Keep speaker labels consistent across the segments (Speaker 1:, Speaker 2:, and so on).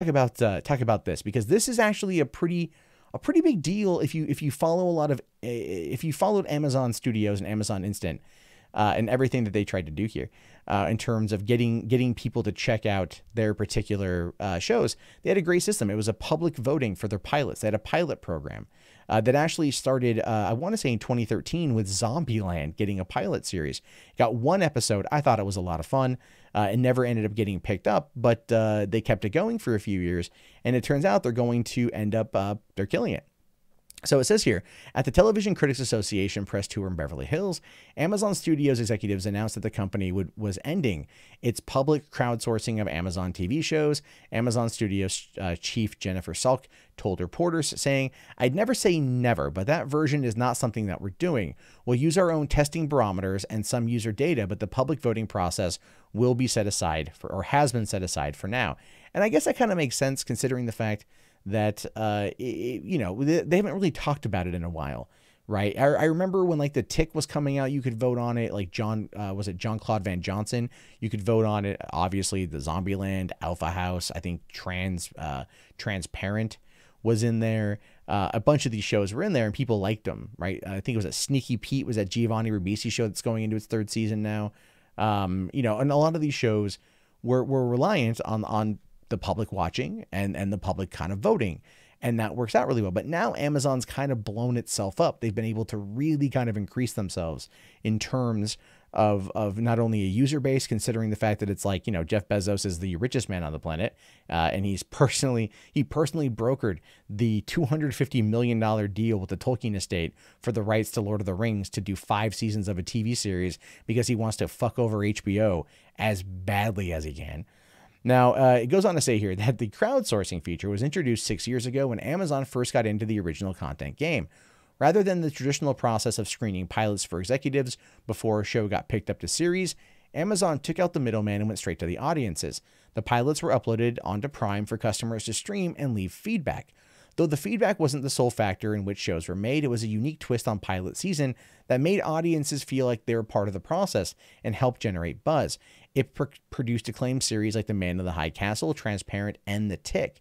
Speaker 1: talk about this, because this is actually a pretty big deal if you follow a lot of if you followed Amazon Studios and Amazon Instant and everything that they tried to do here in terms of getting people to check out their particular shows. They had a great system. It was a public voting for their pilots. They had a pilot program that actually started, I want to say in 2013, with Zombieland getting a pilot series. Got one episode. I thought it was a lot of fun. It never ended up getting picked up, but they kept it going for a few years, and it turns out they're going to end up, they're killing it. So it says here, at the Television Critics Association press tour in Beverly Hills, Amazon Studios executives announced that the company was ending its public crowdsourcing of Amazon TV shows. Amazon Studios chief Jennifer Salk told reporters, saying, "I'd never say never, but that version is not something that we're doing. We'll use our own testing barometers and some user data, but the public voting process will be set aside for, or has been set aside for now." And I guess that kind of makes sense considering the fact that, you know, they haven't really talked about it in a while, right? I remember when like The Tick was coming out, you could vote on it. Like was it John-Claude Van Johnson? You could vote on it. Obviously, the Zombieland, Alpha House, I think Transparent was in there. A bunch of these shows were in there and people liked them, right? I think it was a Sneaky Pete was that Giovanni Ribisi show that's going into its third season now. You know, and a lot of these shows were reliant on the public watching and the public kind of voting, and that works out really well. But now Amazon's kind of blown itself up. They've been able to really kind of increase themselves in terms of not only a user base, considering the fact that it's like, you know, Jeff Bezos is the richest man on the planet, and he personally brokered the $250 million deal with the Tolkien estate for the rights to Lord of the Rings to do 5 seasons of a TV series because he wants to fuck over HBO as badly as he can. Now, it goes on to say here that the crowdsourcing feature was introduced 6 years ago when Amazon first got into the original content game. Rather than the traditional process of screening pilots for executives before a show got picked up to series, Amazon took out the middleman and went straight to the audiences. The pilots were uploaded onto Prime for customers to stream and leave feedback. Though the feedback wasn't the sole factor in which shows were made, it was a unique twist on pilot season that made audiences feel like they were part of the process and helped generate buzz. It produced acclaimed series like The Man in the High Castle, Transparent, and The Tick.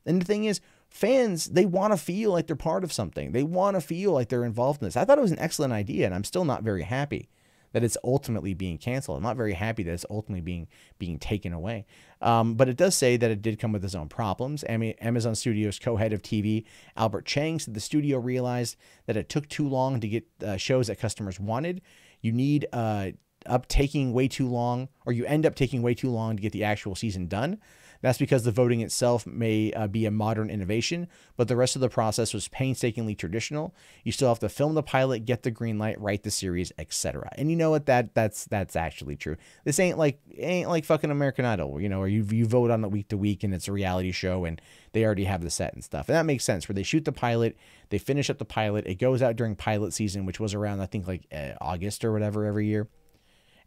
Speaker 1: And the thing is, fans, they want to feel like they're part of something. They want to feel like they're involved in this. I thought it was an excellent idea, and I'm still not very happy that it's ultimately being canceled. I'm not very happy that it's ultimately being taken away. But it does say that it did come with its own problems. Amazon Studios co-head of TV, Albert Chang, said the studio realized that it took too long to get shows that customers wanted. You need up taking way too long, or you end up taking way too long to get the actual season done. That's because the voting itself may be a modern innovation, but the rest of the process was painstakingly traditional. You still have to film the pilot, get the green light, write the series, etc. And you know what? That's actually true. This ain't like fucking American Idol, you know, where you vote on it week to week and it's a reality show and they already have the set and stuff. And that makes sense. Where they shoot the pilot, they finish up the pilot, it goes out during pilot season, which was around I think like August or whatever every year,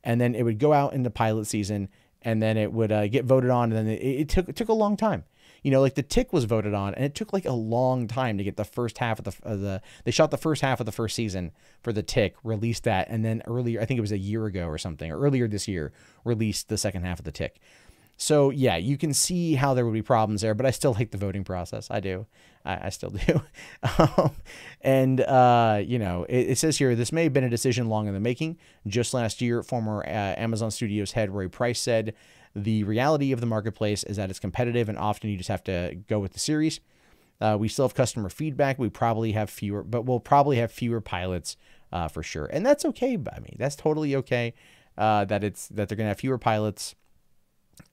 Speaker 1: and then it would go out into pilot season. And then it would get voted on, and then it took a long time. You know, like The Tick was voted on, and it took like a long time to get the first half of the they shot the first half of the first season for The Tick, released that, and then earlier, I think it was a year ago or something, or earlier this year, released the second half of The Tick. So yeah, you can see how there would be problems there, but I still like the voting process. I do. I still do. You know, it says here, this may have been a decision long in the making. Just last year, former Amazon Studios head Roy Price said, the reality of the marketplace is that it's competitive and often you just have to go with the series. We still have customer feedback. We probably have fewer, but we'll probably have fewer pilots for sure. And that's okay by me. That's totally okay that they're going to have fewer pilots.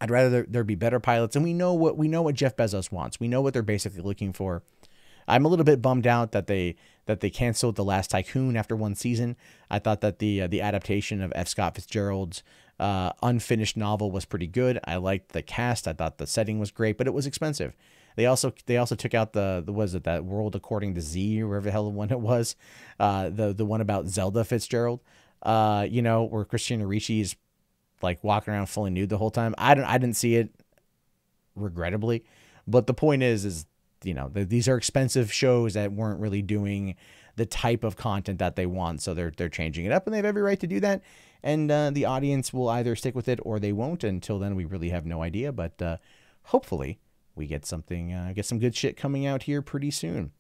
Speaker 1: I'd rather there be better pilots, and we know what Jeff Bezos wants. We know what they're basically looking for. I'm a little bit bummed out that they canceled The Last Tycoon after one season. I thought that the adaptation of F. Scott Fitzgerald's unfinished novel was pretty good. I liked the cast. I thought the setting was great, but it was expensive. They also took out the was it that World According to Z or whatever the hell the one it was, the one about Zelda Fitzgerald, you know, where Christina Ricci's like walking around fully nude the whole time. I didn't see it, regrettably, but the point is you know, these are expensive shows that weren't really doing the type of content that they want, so they're changing it up, and they have every right to do that. And the audience will either stick with it or they won't. Until then, we really have no idea. But hopefully, we get something, get some good shit coming out here pretty soon.